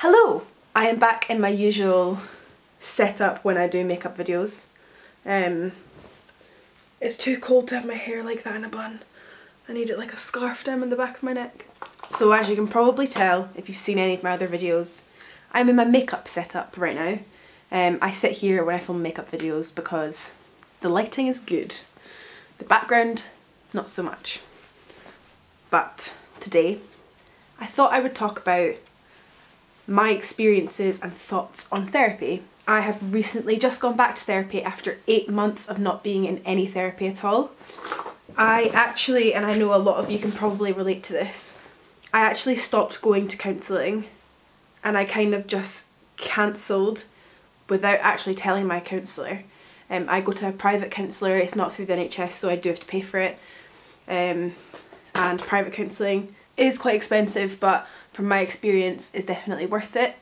Hello! I am back in my usual setup when I do makeup videos. It's too cold to have my hair like that in a bun. I need it like a scarf down in the back of my neck. So as you can probably tell, if you've seen any of my other videos, I'm in my makeup setup right now. I sit here when I film makeup videos because the lighting is good. The background, not so much. But today, I thought I would talk about my experiences and thoughts on therapy. I have recently just gone back to therapy after 8 months of not being in any therapy at all. I actually, and I know a lot of you can probably relate to this, I actually stopped going to counselling and I kind of just cancelled without actually telling my counsellor. I go to a private counsellor, it's not through the NHS, so I do have to pay for it. And private counselling is quite expensive, but from my experience is definitely worth it.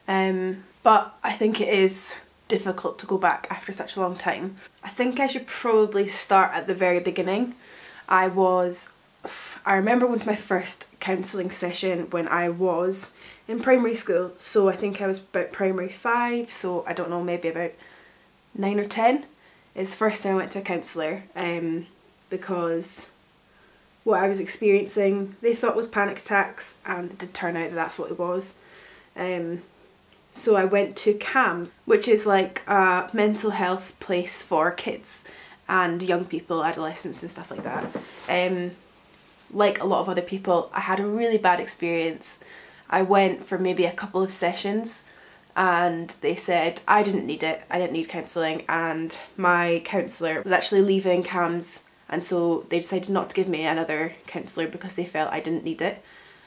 But I think it is difficult to go back after such a long time. I think I should probably start at the very beginning. I remember going to my first counselling session when I was in primary school, so I think I was about primary 5, so I don't know, maybe about 9 or 10 is the first time I went to a counsellor, because what I was experiencing they thought was panic attacks, and it did turn out that that's what it was. So I went to CAMHS, which is like a mental health place for kids and young people, adolescents and stuff like that. Like a lot of other people, I had a really bad experience. I went for maybe a couple of sessions and they said I didn't need it, I didn't need counselling, and my counsellor was actually leaving CAMHS, and so they decided not to give me another counsellor because they felt I didn't need it.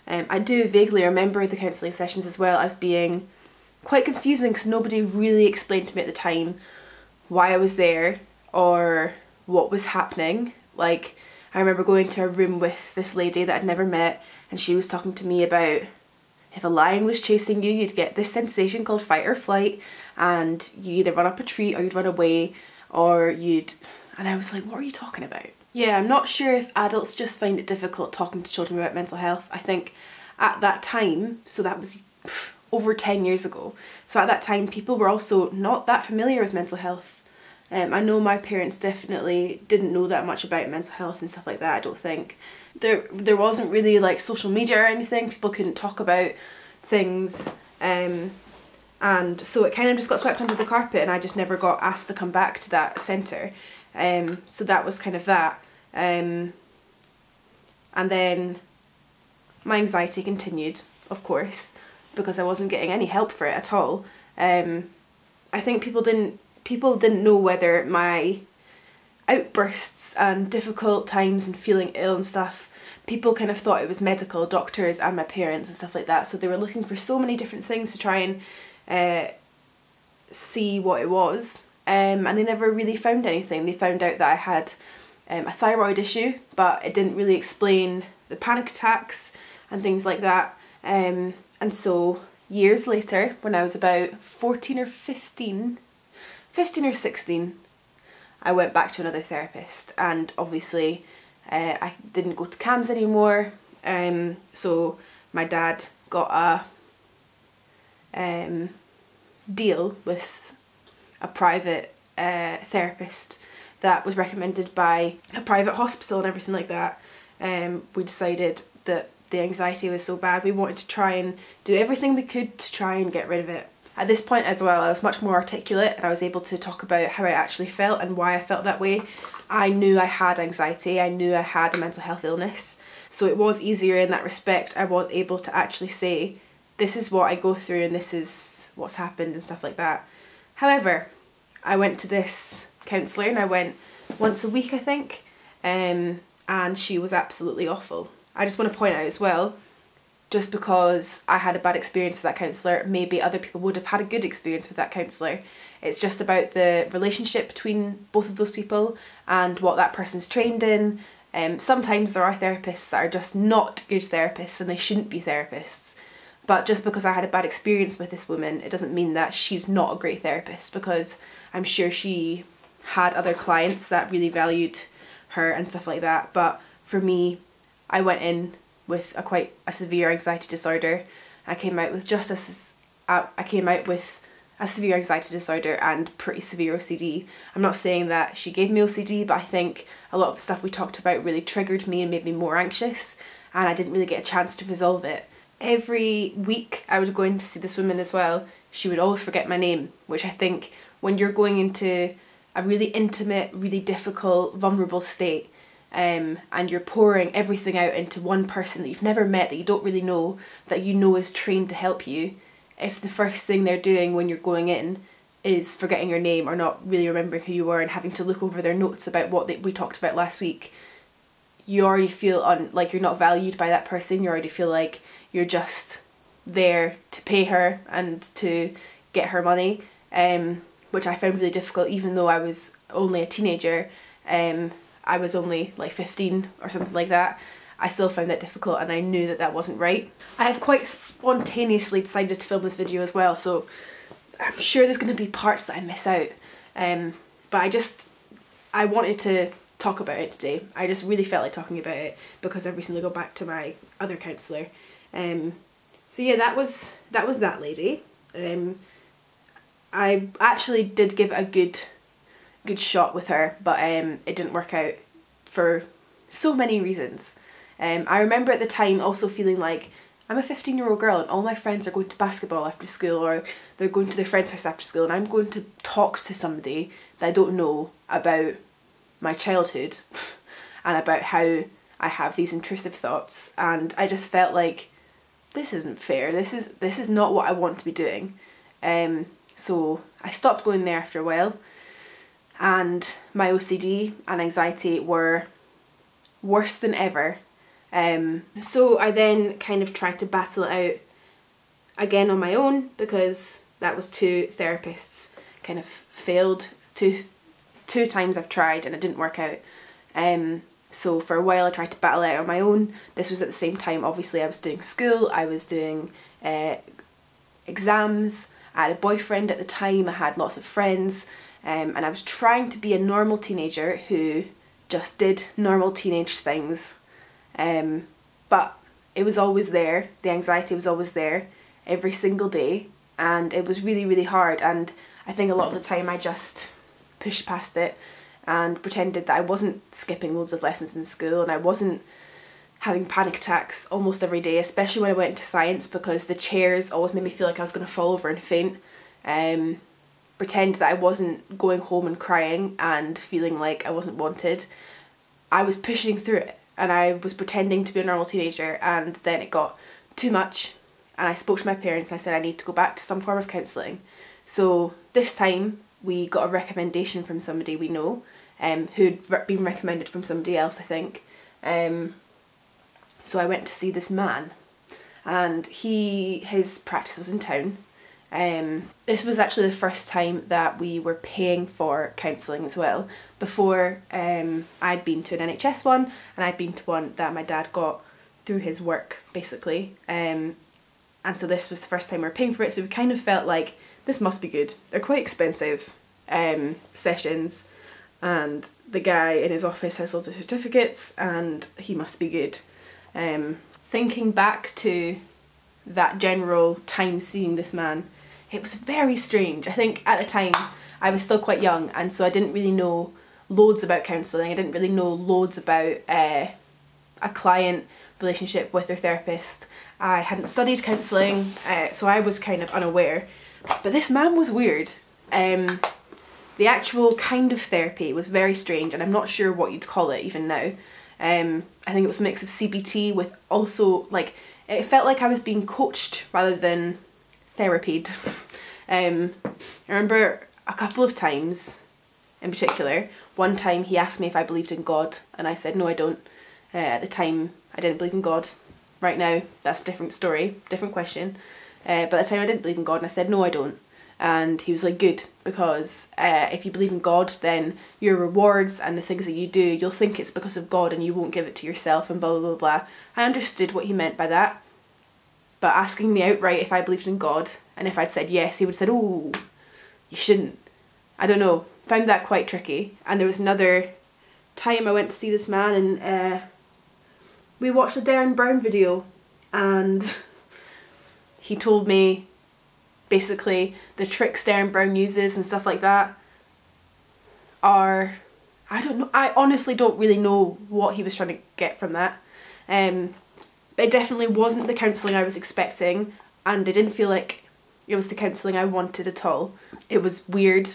I do vaguely remember the counselling sessions as well as being quite confusing because nobody really explained to me at the time why I was there or what was happening. Like, I remember going to a room with this lady that I'd never met, and she was talking to me about if a lion was chasing you, you'd get this sensation called fight or flight, and you either run up a tree or you'd run away, or you'd... And I was like, what are you talking about? Yeah, I'm not sure if adults just find it difficult talking to children about mental health. I think at that time, so that was over 10 years ago, so at that time people were also not that familiar with mental health. I know my parents definitely didn't know that much about mental health and stuff like that. I don't think there wasn't really like social media or anything. People couldn't talk about things, and so it kind of just got swept under the carpet, and I just never got asked to come back to that centre. So that was kind of that, and then my anxiety continued, of course, because I wasn't getting any help for it at all. I think people didn't know whether my outbursts and difficult times and feeling ill and stuff, people kind of thought it was medical, doctors and my parents and stuff like that, so they were looking for so many different things to try and see what it was, and they never really found anything. They found out that I had a thyroid issue, but it didn't really explain the panic attacks and things like that. And so years later, when I was about 14 or 15 or 16, I went back to another therapist, and obviously I didn't go to CAMHS anymore, so my dad got a deal with a private therapist that was recommended by a private hospital and everything like that. We decided that the anxiety was so bad, we wanted to try and do everything we could to try and get rid of it. At this point as well, I was much more articulate and I was able to talk about how I actually felt and why I felt that way. I knew I had anxiety, I knew I had a mental health illness, so it was easier in that respect. I was able to actually say, this is what I go through and this is what's happened and stuff like that. However, I went to this counsellor and I went once a week, I think, and she was absolutely awful. I just want to point out as well, just because I had a bad experience with that counsellor, maybe other people would have had a good experience with that counsellor. It's just about the relationship between both of those people and what that person's trained in. Sometimes there are therapists that are just not good therapists and they shouldn't be therapists. But just because I had a bad experience with this woman, it doesn't mean that she's not a great therapist, because I'm sure she had other clients that really valued her and stuff like that. But for me, I went in with quite a severe anxiety disorder. I came out with just I came out with a severe anxiety disorder and pretty severe OCD. I'm not saying that she gave me OCD, but I think a lot of the stuff we talked about really triggered me and made me more anxious, and I didn't really get a chance to resolve it. Every week I would go in to see this woman as well. She would always forget my name, which I think when you're going into a really intimate, really difficult, vulnerable state, and you're pouring everything out into one person that you've never met, that you don't really know, that you know is trained to help you, if the first thing they're doing when you're going in is forgetting your name or not really remembering who you were and having to look over their notes about what we talked about last week, you already feel like you're not valued by that person. You already feel like you're just there to pay her and to get her money, which I found really difficult. Even though I was only a teenager, I was only like 15 or something like that, I still found that difficult, and I knew that that wasn't right. I have quite spontaneously decided to film this video as well, so I'm sure there's going to be parts that I miss out, but I wanted to talk about it today. I just really felt like talking about it because I recently got back to my other counsellor. So yeah, that was that lady. I actually did give it a good shot with her, but it didn't work out for so many reasons. I remember at the time also feeling like I'm a 15-year-old girl and all my friends are going to basketball after school, or they're going to their friend's house after school, and I'm going to talk to somebody that I don't know about my childhood and about how I have these intrusive thoughts, and I just felt like this isn't fair. This is not what I want to be doing. So I stopped going there after a while, and my OCD and anxiety were worse than ever. So I then kind of tried to battle it out again on my own, because that was 2 therapists kind of failed. Two times I've tried and it didn't work out. So for a while I tried to battle it out on my own. This was at the same time, obviously, I was doing school, I was doing exams, I had a boyfriend at the time, I had lots of friends, and I was trying to be a normal teenager who just did normal teenage things. But it was always there, the anxiety was always there every single day, and it was really, really hard, and I think a lot of the time I just pushed past it and pretended that I wasn't skipping loads of lessons in school, and I wasn't having panic attacks almost every day, especially when I went into science, because the chairs always made me feel like I was going to fall over and faint. Pretend that I wasn't going home and crying and feeling like I wasn't wanted. I was pushing through it, and I was pretending to be a normal teenager, and then it got too much, and I spoke to my parents and I said I need to go back to some form of counselling. So this time we got a recommendation from somebody we know, who'd been recommended from somebody else, I think. So I went to see this man, and his practice was in town. This was actually the first time that we were paying for counselling as well. Before, I'd been to an NHS one, and I'd been to one that my dad got through his work, basically. And so this was the first time we were paying for it, so we kind of felt like this must be good. They're quite expensive sessions, and the guy in his office has loads of certificates, and he must be good. Thinking back to that general time seeing this man, it was very strange. I think at the time I was still quite young, and so I didn't really know loads about counselling. I didn't really know loads about a client relationship with their therapist. I hadn't studied counselling, so I was kind of unaware. But this man was weird. The actual kind of therapy was very strange, and I'm not sure what you'd call it even now. I think it was a mix of CBT with also, like, it felt like I was being coached rather than therapied. I remember a couple of times in particular. One time he asked me if I believed in God, and I said no, I don't. At the time I didn't believe in God. Right now that's a different story, different question. But at the time I didn't believe in God, and I said no, I don't. And he was like, good, because if you believe in God, then your rewards and the things that you do, you'll think it's because of God and you won't give it to yourself, and blah blah blah blah. I understood what he meant by that, but asking me outright if I believed in God, and if I'd said yes, he would have said, oh, you shouldn't. I don't know, found that quite tricky. And there was another time I went to see this man, and we watched a Darren Brown video, and he told me basically the tricks Derren Brown uses and stuff like that are, I don't know, I honestly don't really know what he was trying to get from that. It definitely wasn't the counselling I was expecting, and it didn't feel like it was the counselling I wanted at all. It was weird.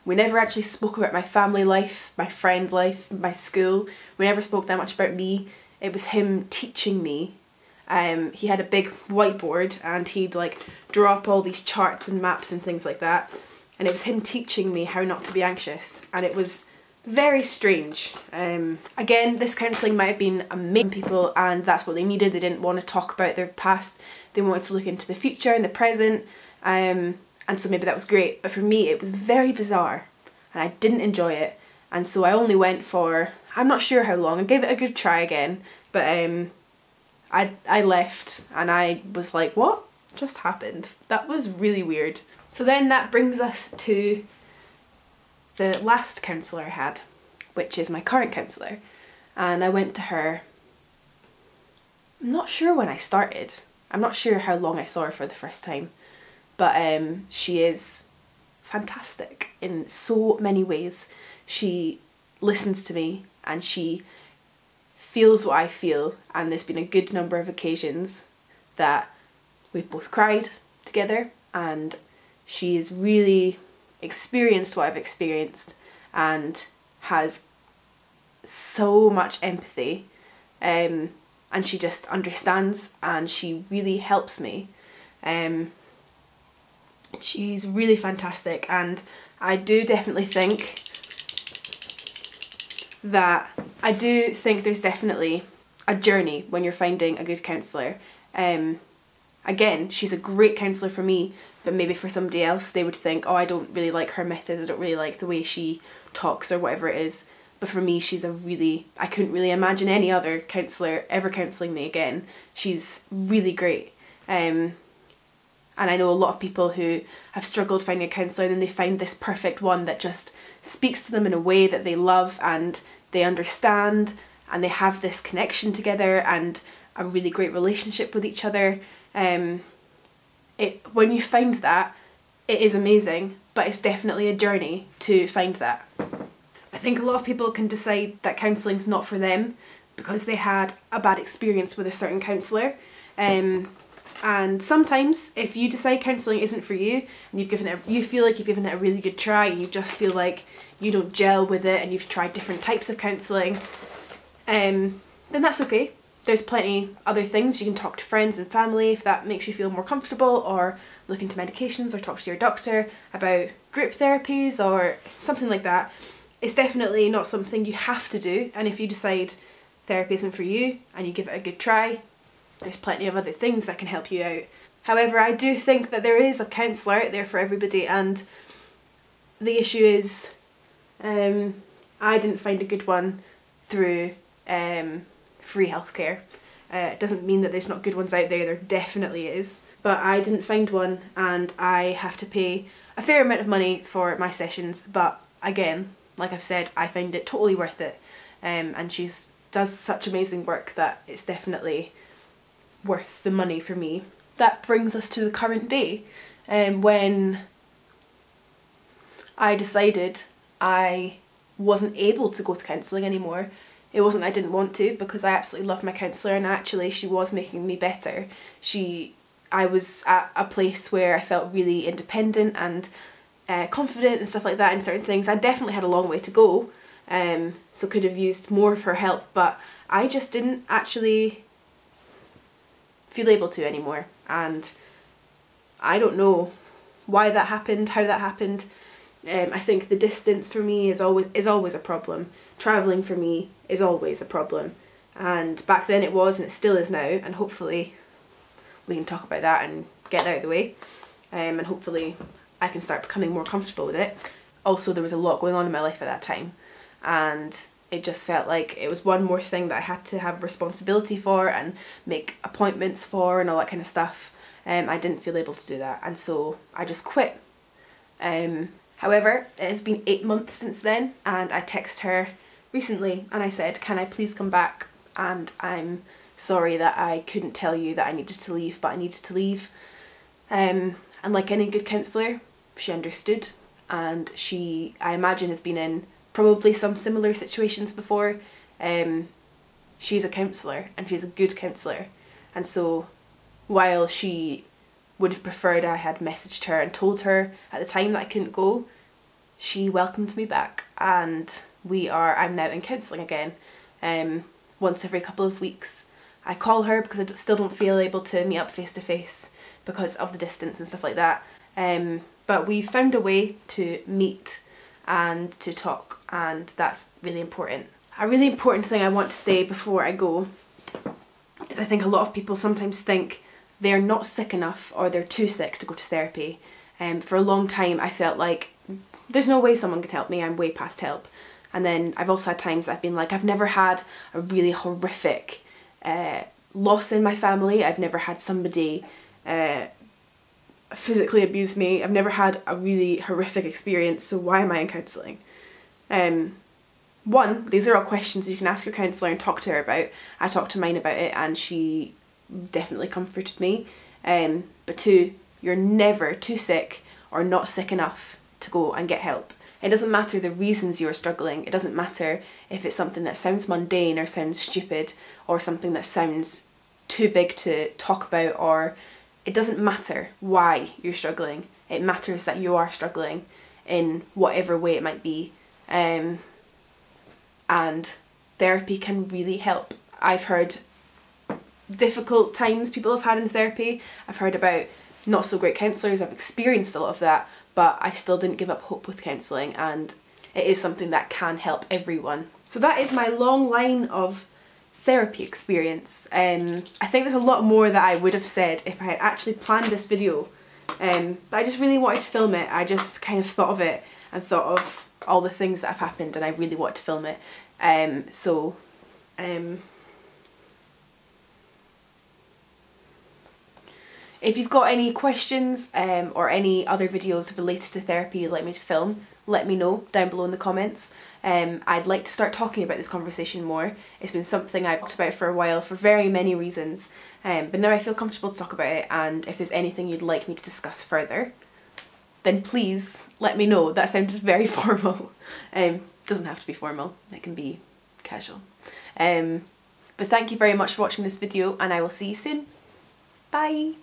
We never actually spoke about my family life, my friend life, my school. We never spoke that much about me. It was him teaching me. He had a big whiteboard and he'd like draw up all these charts and maps and things like that. And it was him teaching me how not to be anxious. And it was very strange. Again, this counselling might have been amazing people, and that's what they needed. They didn't want to talk about their past. They wanted to look into the future and the present. And so maybe that was great. But for me, it was very bizarre and I didn't enjoy it. And so I only went for, I'm not sure how long. I gave it a good try again. But I left and I was like, what just happened? That was really weird. So then that brings us to the last counsellor I had, which is my current counsellor. And I went to her, I'm not sure when I started. I'm not sure how long I saw her for the first time. But she is fantastic in so many ways. She listens to me and she feels what I feel, and there's been a good number of occasions that we've both cried together, and she has really experienced what I've experienced and has so much empathy, and she just understands and she really helps me. She's really fantastic, and I do definitely think there's definitely a journey when you're finding a good counsellor. Again, she's a great counsellor for me, but maybe for somebody else they would think, oh, I don't really like her methods, I don't really like the way she talks or whatever it is. But for me, I couldn't really imagine any other counsellor ever counselling me again. She's really great. And I know a lot of people who have struggled finding a counsellor, and then they find this perfect one that just speaks to them in a way that they love and they understand, and they have this connection together and a really great relationship with each other. When you find that, it is amazing, but it's definitely a journey to find that. I think a lot of people can decide that counselling's not for them because they had a bad experience with a certain counsellor. And sometimes if you decide counselling isn't for you and you feel like you've given it a really good try and you just feel like you don't gel with it and you've tried different types of counselling, then that's okay. There's plenty other things. You can talk to friends and family if that makes you feel more comfortable, or look into medications or talk to your doctor about group therapies or something like that. It's definitely not something you have to do, and if you decide therapy isn't for you and you give it a good try, there's plenty of other things that can help you out. However, I do think that there is a counsellor out there for everybody, and the issue is I didn't find a good one through free healthcare. It doesn't mean that there's not good ones out there definitely is, but I didn't find one and I have to pay a fair amount of money for my sessions. But again, like I've said, I find it totally worth it, and she does such amazing work that it's definitely worth the money for me. That brings us to the current day, when I decided I wasn't able to go to counselling anymore. It wasn't I didn't want to, because I absolutely loved my counsellor, and actually she was making me better. I was at a place where I felt really independent and confident and stuff like that in certain things. I definitely had a long way to go, so could have used more of her help, but I just didn't actually feel able to anymore, and I don't know why that happened, how that happened. I think the distance for me is always a problem. Travelling for me is always a problem, and back then it was, and it still is now, and hopefully we can talk about that and get that out of the way, and hopefully I can start becoming more comfortable with it. Also, there was a lot going on in my life at that time, and it just felt like it was one more thing that I had to have responsibility for and make appointments for and all that kind of stuff. I didn't feel able to do that, and so I just quit. However, it has been 8 months since then, and I texted her recently and I said, can I please come back, and I'm sorry that I couldn't tell you that I needed to leave, but I needed to leave. And And like any good counsellor, she understood, and she, I imagine, has been in probably some similar situations before. She's a counsellor and she's a good counsellor, and so while she would have preferred I had messaged her and told her at the time that I couldn't go, she welcomed me back, and I'm now in counselling again. Once every couple of weeks I call her because I still don't feel able to meet up face to face because of the distance and stuff like that. But we found a way to meet and to talk, and that's really important. A really important thing I want to say before I go is I think a lot of people sometimes think they're not sick enough or they're too sick to go to therapy. For a long time I felt like there's no way someone can help me, I'm way past help. And then I've also had times I've been like, I've never had a really horrific loss in my family, I've never had somebody physically abuse me, I've never had a really horrific experience, so why am I in counselling? One, these are all questions you can ask your counsellor and talk to her about. I talked to mine about it and she definitely comforted me. But two, you're never too sick or not sick enough to go and get help. It doesn't matter the reasons you're struggling. It doesn't matter if it's something that sounds mundane or sounds stupid or something that sounds too big to talk about, or it doesn't matter why you're struggling. It matters that you are struggling in whatever way it might be. And therapy can really help. I've heard difficult times people have had in therapy. I've heard about not so great counsellors. I've experienced a lot of that, but I still didn't give up hope with counselling, and it is something that can help everyone. So that is my long line of therapy experience. I think there's a lot more that I would have said if I had actually planned this video, but I just really wanted to film it. I just kind of thought of it and thought of all the things that have happened, and I really wanted to film it. If you've got any questions or any other videos related to therapy you'd like me to film, let me know down below in the comments. I'd like to start talking about this conversation more. It's been something I've talked about for a while for very many reasons, but now I feel comfortable to talk about it, and if there's anything you'd like me to discuss further, then please let me know. That sounded very formal. Doesn't have to be formal, it can be casual. But thank you very much for watching this video, and I will see you soon. Bye!